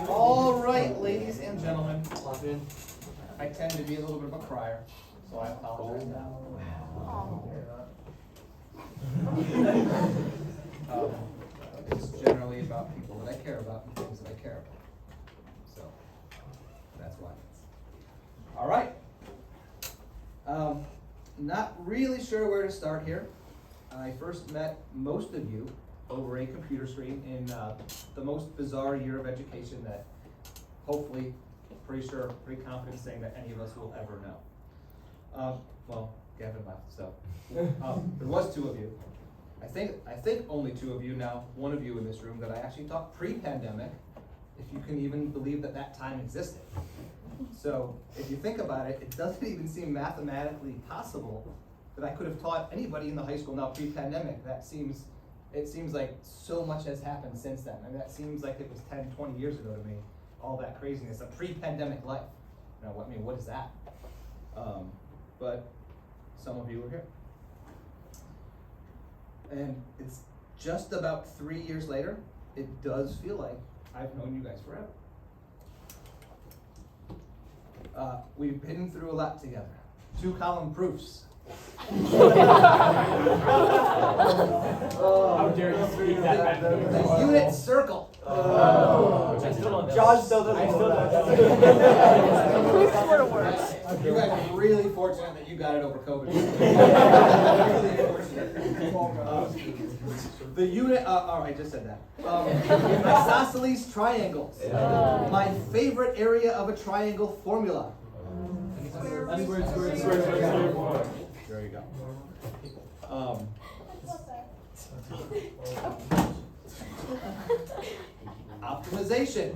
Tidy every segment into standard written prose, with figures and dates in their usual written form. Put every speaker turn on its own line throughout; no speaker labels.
All right, ladies and gentlemen, I tend to be a little bit of a crier, so I apologize now. It's generally about people that I care about and things that I care about. So, that's why. All right. Not really sure where to start here. I first met most of you over a computer screen in the most bizarre year of education that hopefully, pretty confident saying that any of us will ever know. Well, Gavin left, so. There was 2 of you. I think only 2 of you now, 1 of you in this room that I actually taught pre-pandemic, if you can even believe that that time existed. So if you think about it, it doesn't even seem mathematically possible that I could have taught anybody in the high school now pre-pandemic. It seems like so much has happened since then. I mean, that seems like it was 10, 20 years ago to me, all that craziness, a pre-pandemic life. What is that? But some of you are here. And it's just about 3 years later, it does feel like I've known you guys forever. We've been through a lot together. 2-column proofs.
How dare you speak that back to me.
The unit circle.
I still don't know.
Josh still doesn't know that.
You guys are really fortunate that you got it over COVID. Really fortunate. The unit, I just said that. Isosceles triangles.
Yeah.
My favorite area of a triangle formula.
Square.
There you go. Optimization.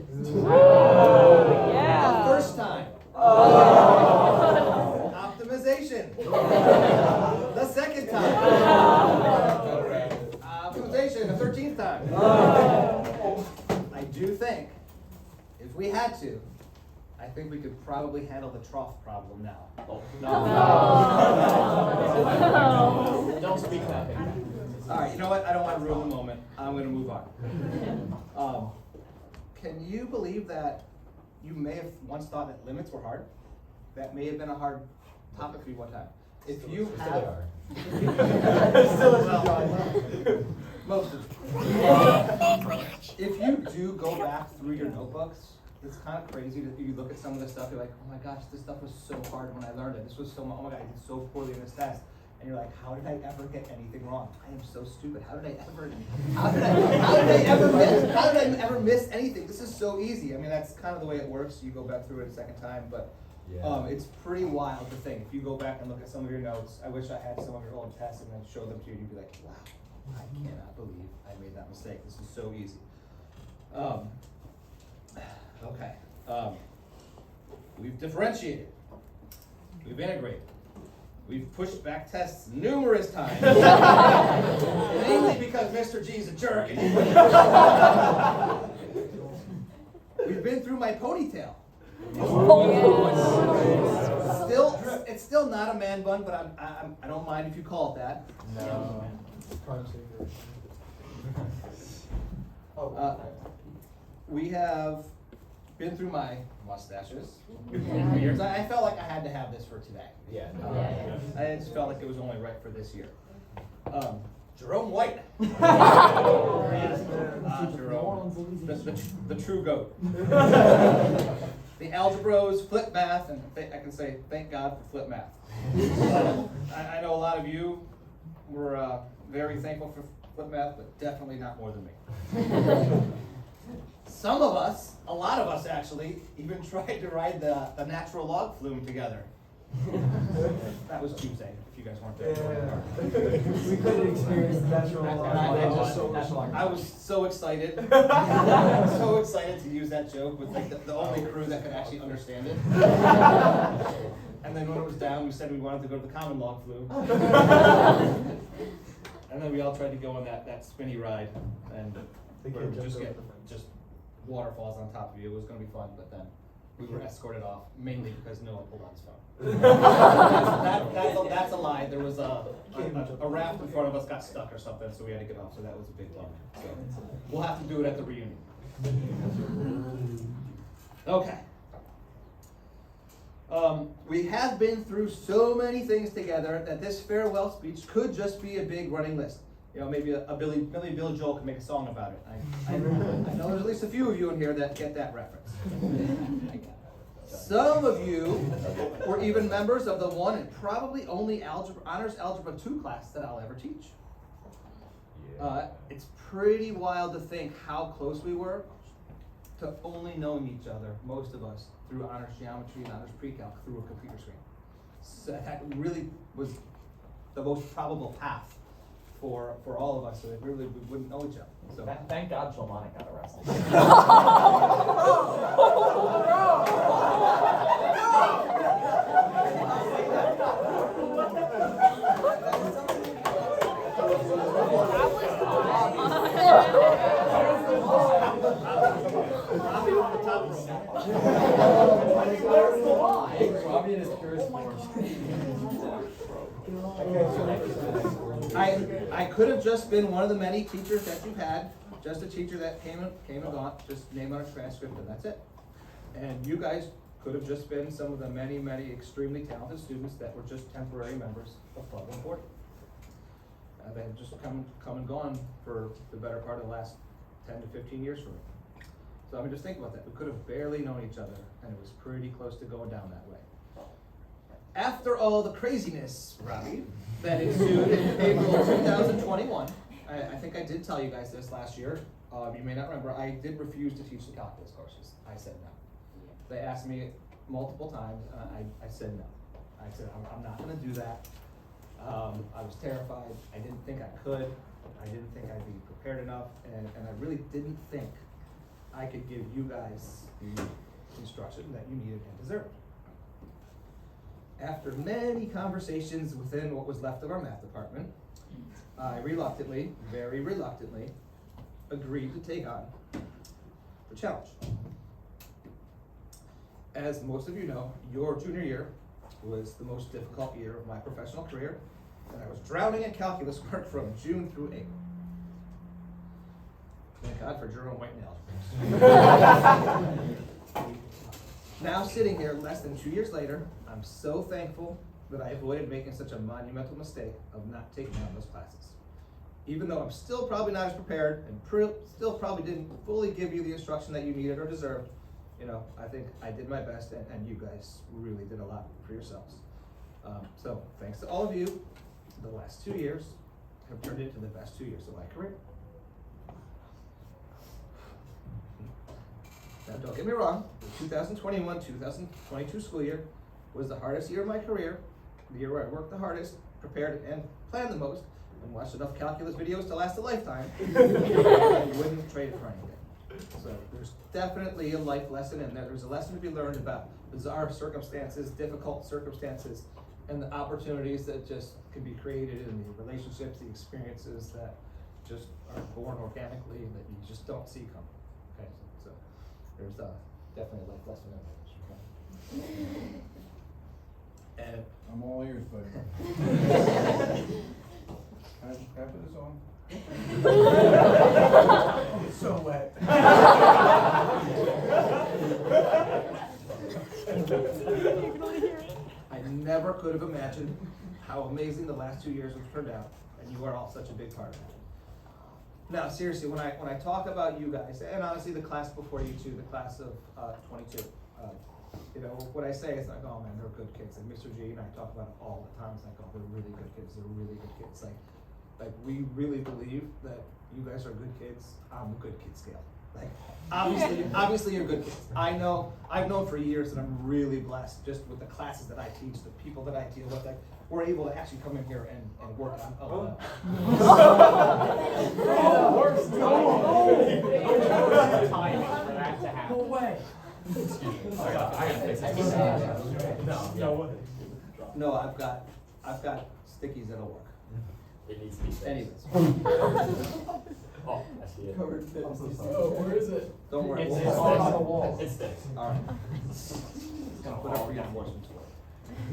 Yeah.
The first time. Optimization. The second time. Optimization. The 13th time. I do think, if we had to, I think we could probably handle the trough problem now.
No.
Don't speak that.
All right, you know what? I don't want to ruin the moment. I'm going to move on. Can you believe that you may have once thought that limits were hard? That may have been a hard topic for you one time. If you have, most of them. If you do go back through your notebooks, it's kind of crazy that you look at some of the stuff. You're like, oh my gosh, this stuff was so hard when I learned it. This was so much. Oh my god, I did so poorly in this test. And you're like, how did I ever get anything wrong? I am so stupid. How did I ever miss anything? This is so easy. I mean, that's kind of the way it works. You go back through it a second time, but it's pretty wild to think. If you go back and look at some of your notes, I wish I had some of your old tests and then show them to you, and you'd be like, wow, I cannot believe I made that mistake. This is so easy. Okay. We've differentiated. We've integrated. We've pushed back tests numerous times. Mainly because Mr. G's a jerk. We've been through my ponytail. It's still not a man bun, but I don't mind if you call it that.
No.
We have been through my mustaches. Years. I felt like I had to have this for today.
Yeah.
I just felt like it was only right for this year. Jerome White. Jerome. The true GOAT. The algebras, flip math, and I can say thank God for flip math. I know a lot of you were very thankful for flip math, but definitely not more than me. Some of us, a lot of us actually, even tried to ride the natural log flume together. That was Tuesday, if you guys weren't there.
We couldn't experience the natural log.
I was so excited. So excited to use that joke with like the only crew that could actually understand it. And then when it was down, we said we wanted to go to the common log flume. And then we all tried to go on that spinny ride, and
The
we
kid
were
jumped
just
over
get
the fence.
just waterfalls on top of you. It was gonna be fun, but then we were escorted off, mainly because no one pulled on his phone. That's a lie. There was a raft in front of us got stuck or something, so we had to get off, so that was a big bummer. So we'll have to do it at the reunion. Okay. We have been through so many things together that this farewell speech could just be a big running list. You know, maybe a Billy Joel could make a song about it. I know there's at least a few of you in here that get that reference. Some of you were even members of the one and probably only honors algebra 2 class that I'll ever teach. It's pretty wild to think how close we were to only knowing each other, most of us, through honors geometry and honors pre-calc through a computer screen. So that really was the most probable path for all of us, so that really we wouldn't know each other. So
Thank God Shalmonic got arrested.
Robbie in his purest form.
I could have just been one of the many teachers that you've had, just a teacher that came and gone, just name on a transcript and that's it. And you guys could have just been some of the many, many extremely talented students that were just temporary members of Club 140. They have just come and gone for the better part of the last 10 to 15 years for me. So I mean, just think about that. We could have barely known each other, and it was pretty close to going down that way. After all the craziness, Robbie, that ensued in April of 2021, I think I did tell you guys this last year. You may not remember, I did refuse to teach the calculus courses. I said no. They asked me multiple times, and I said no. I said, I'm not gonna do that. I was terrified. I didn't think I could. I didn't think I'd be prepared enough, and I really didn't think I could give you guys the instruction that you needed and deserved. After many conversations within what was left of our math department, I reluctantly, very reluctantly, agreed to take on the challenge. As most of you know, your junior year was the most difficult year of my professional career, and I was drowning in calculus work from June through April. Thank God for Jerome White and algebra. Now sitting here less than 2 years later, I'm so thankful that I avoided making such a monumental mistake of not taking on those classes. Even though I'm still probably not as prepared and still probably didn't fully give you the instruction that you needed or deserved, you know, I think I did my best, and you guys really did a lot for yourselves. So thanks to all of you, the last 2 years have turned into the best 2 years of my career. Now don't get me wrong, the 2021-2022 school year was the hardest year of my career, the year where I worked the hardest, prepared and planned the most, and watched enough calculus videos to last a lifetime. I wouldn't trade it for anything. So there's definitely a life lesson in there. There's a lesson to be learned about bizarre circumstances, difficult circumstances, and the opportunities that just can be created in the relationships, the experiences that just are born organically that you just don't see coming. Okay, so there's definitely a life lesson in there. Okay? And
I'm all ears, buddy. Can I put this on?
It's so wet.
I never could have imagined how amazing the last 2 years have turned out, and you are all such a big part of it. Now, seriously, when I talk about you guys, and honestly the class before you too, the class of 22, you know, what I say is like, oh man, they're good kids. Like Mr. G and I talk about it all the time. It's like, oh, they're really good kids. They're really good kids. Like we really believe that you guys are good kids on the good kid scale. Like, obviously you're good kids. I've known for years that I'm really blessed just with the classes that I teach, the people that I deal with. Like, we're able to actually come in here and work on.
Worst timing for that to happen.
No way.
I gotta fix it.
No.
No, I've got stickies that'll work.
It needs to be fixed.
Anyways,
Oh, I see it.
Covered in
I'm so
fifty.
sorry.
Oh, where is it?
don't worry.
It's
we'll-
it's on the wall. It sticks.
All right.
It's gonna
Put up
fall down.
reinforcements for it.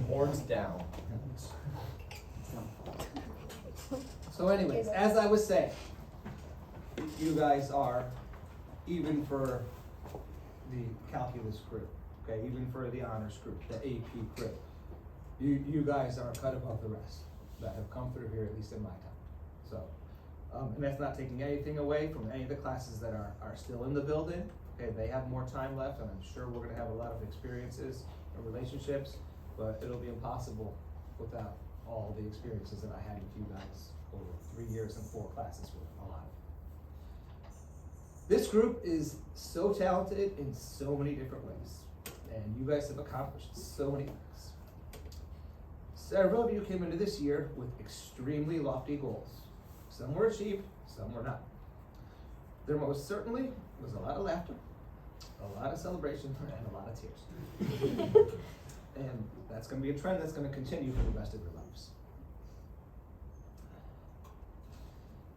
Horns down.
So anyways, as I was saying, you guys are, even for the calculus group, okay, even for the honors group, the AP group, you guys are cut above the rest that have come through here, at least in my time. So, and that's not taking anything away from any of the classes that are still in the building. Okay, they have more time left, and I'm sure we're gonna have a lot of experiences and relationships, but it'll be impossible without all the experiences that I had with you guys over 3 years and 4 classes with a lot of. This group is so talented in so many different ways, and you guys have accomplished so many things. Several of you came into this year with extremely lofty goals. Some were achieved, some were not. There most certainly was a lot of laughter, a lot of celebration, and a lot of tears. And that's gonna be a trend that's gonna continue for the rest of your lives.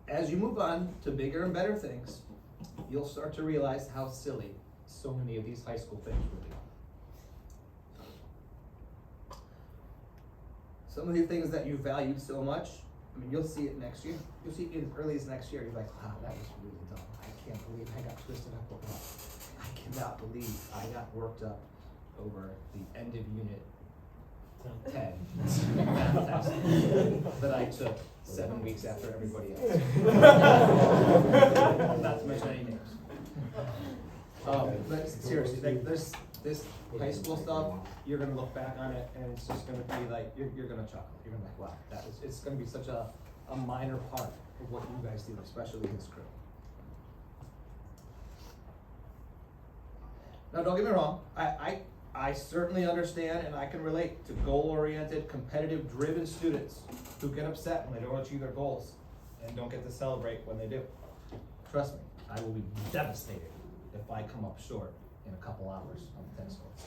As you move on to bigger and better things, you'll start to realize how silly so many of these high school things really are. Some of the things that you valued so much, I mean, you'll see it next year. You'll see it as early as next year. You're like, wow, that was really dumb. I can't believe I got twisted up over that. I cannot believe I got worked up over the end of unit 10 math test that I took 7 weeks after everybody else. Not to mention any names. But seriously, like this high school stuff, you're gonna look back on it and it's just gonna be like, you're gonna chuckle. You're gonna be like, wow, it's gonna be such a minor part of what you guys do, especially this group. Now, don't get me wrong, I certainly understand and I can relate to goal-oriented, competitive, driven students who get upset when they don't achieve their goals and don't get to celebrate when they do. Trust me, I will be devastated if I come up short in a couple hours on the tennis courts.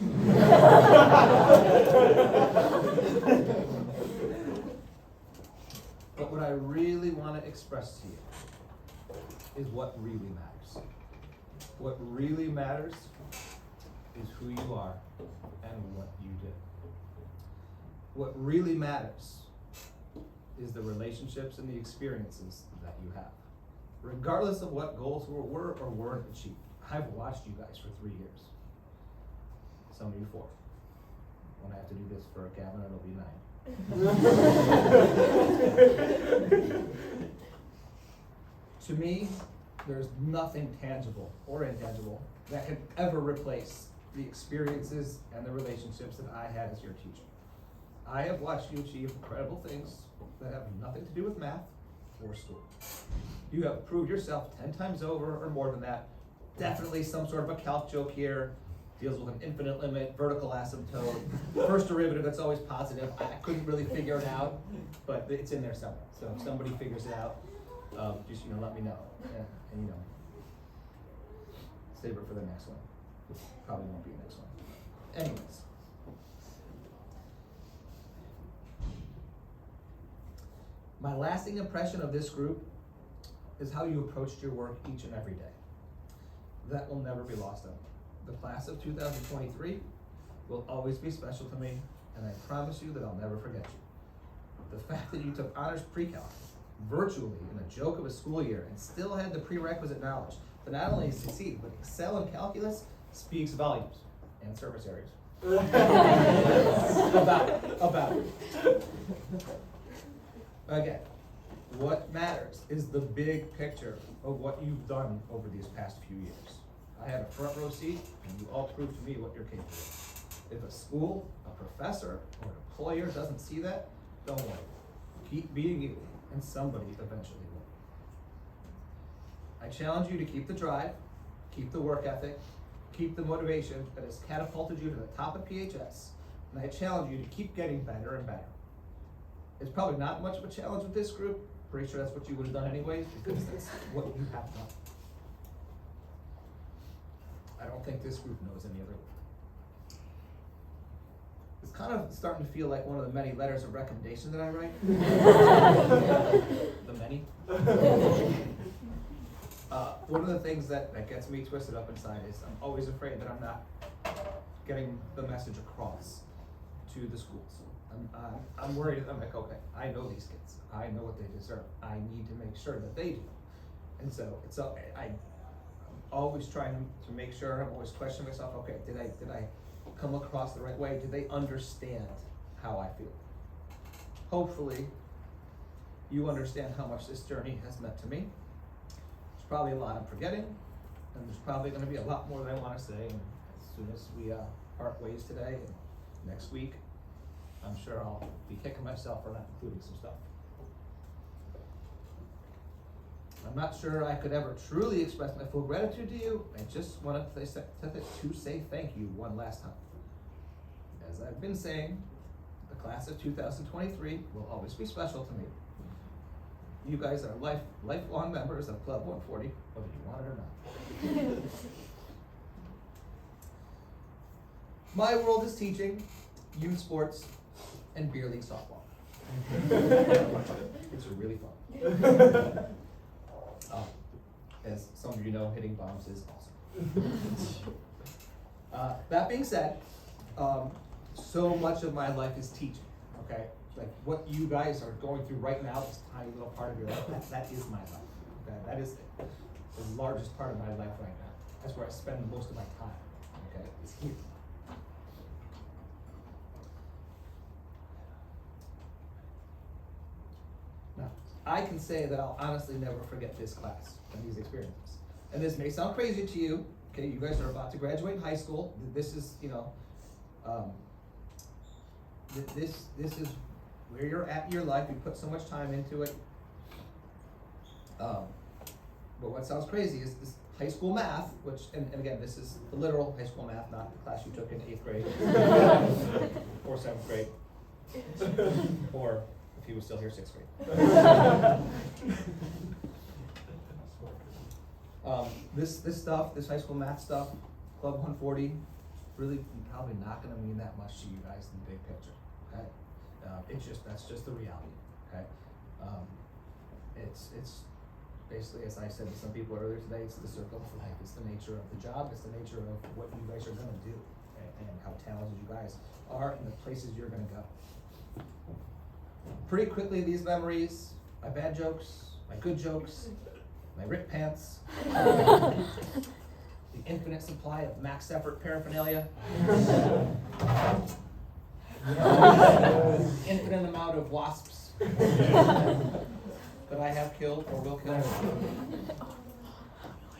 But what I really want to express to you is what really matters. What really matters is who you are and what you do. What really matters is the relationships and the experiences that you have. Regardless of what goals were or weren't achieved. I've watched you guys for 3 years. Some of you 4. When I have to do this for Gavin, it'll be 9. To me, there's nothing tangible or intangible that can ever replace the experiences and the relationships that I had as your teacher. I have watched you achieve incredible things that have nothing to do with math or school. You have proved yourself 10 times over or more than that. Definitely some sort of a calc joke here, deals with an infinite limit, vertical asymptote, first derivative that's always positive. I couldn't really figure it out, but it's in there somewhere. So if somebody figures it out, just let me know. Yeah, and save it for the next one. Probably won't be the next one. Anyways. My lasting impression of this group is how you approached your work each and every day. That will never be lost on me. The class of 2023 will always be special to me, and I promise you that I'll never forget you. The fact that you took honors pre-calc virtually in a joke of a school year and still had the prerequisite knowledge to not only succeed, but excel in calculus speaks volumes, and service areas. about it. Again, what matters is the big picture of what you've done over these past few years. I had a front row seat, and you all proved to me what you're capable of. If a school, a professor, or an employer doesn't see that, don't worry. Keep being you, and somebody eventually will. I challenge you to keep the drive, keep the work ethic, keep the motivation that has catapulted you to the top of PHS, and I challenge you to keep getting better and better. It's probably not much of a challenge with this group. Pretty sure that's what you would have done anyways, because that's what you have done. I don't think this group knows any other way. It's kind of starting to feel like one of the many letters of recommendation that I write. The many. One of the things that gets me twisted up inside is I'm always afraid that I'm not getting the message across to the schools. I'm worried. I'm like, okay, I know these kids. I know what they deserve. I need to make sure that they do. And so I'm always trying to make sure. I'm always questioning myself. Okay, did I come across the right way? Do they understand how I feel? Hopefully, you understand how much this journey has meant to me. There's probably a lot I'm forgetting, and there's probably going to be a lot more that I want to say. And as soon as we part ways today and next week, I'm sure I'll be kicking myself for not including some stuff. I'm not sure I could ever truly express my full gratitude to you. I just wanted to say thank you one last time. As I've been saying, the class of 2023 will always be special to me. You guys are lifelong members of Club 140, whether you want it or not. My world is teaching, youth sports, and beer league softball. It's really fun. As some of you know, hitting bombs is awesome. That being said, so much of my life is teaching, okay? Like what you guys are going through right now, this tiny little part of your life, that is my life. Okay? That is the largest part of my life right now. That's where I spend most of my time, okay? It's here. Now, I can say that I'll honestly never forget this class and these experiences. And this may sound crazy to you, okay? You guys are about to graduate high school. This is, this is where you're at in your life. You put so much time into it. But what sounds crazy is this high school math, which, and again, this is the literal high school math, not the class you took in 8th grade or 7th grade, or if he was still here, 6th grade. This stuff, this high school math stuff, Club 140, really probably not going to mean that much to you guys in the big picture. Okay, that's just the reality. Okay, it's basically, as I said to some people earlier today, it's the circle of life. It's the nature of the job. It's the nature of what you guys are going to do, and how talented you guys are, and the places you're going to go. Pretty quickly, these memories, my bad jokes, my good jokes, my ripped pants, the infinite supply of max effort paraphernalia, infinite amount of wasps that I have killed or will kill.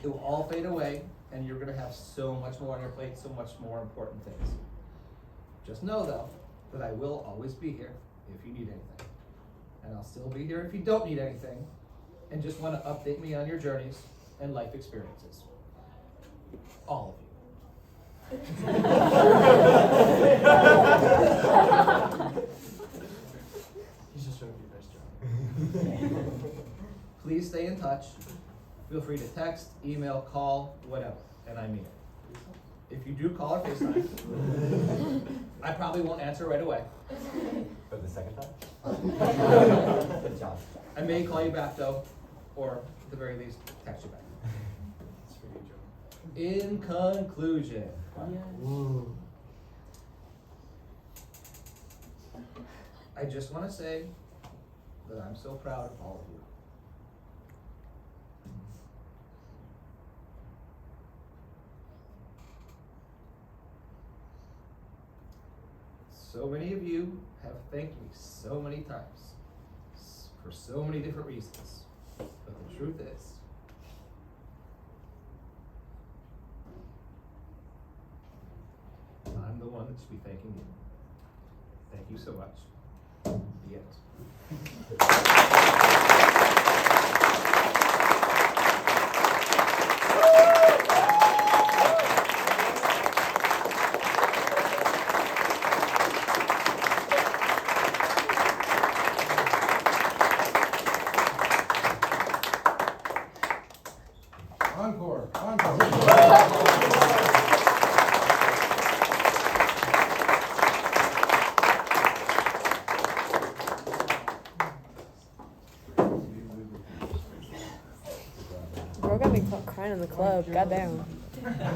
It will all fade away, and you're going to have so much more on your plate, so much more important things. Just know, though, that I will always be here if you need anything. And I'll still be here if you don't need anything, and just want to update me on your journeys and life experiences. All of you.
He's just trying to do a nice job.
Please stay in touch. Feel free to text, email, call, whatever, and I mean it. If you do call or FaceTime, I probably won't answer right away.
For the second time? Good job.
I may call you back though, or at the very least, text you back.
It's for you, Joe.
In conclusion, I just want to say that I'm so proud of all of you. So many of you have thanked me so many times for so many different reasons. But the truth is, I'm the one that should be thanking you. Thank you so much. The end.
We're gonna be crying in the club. Goddamn.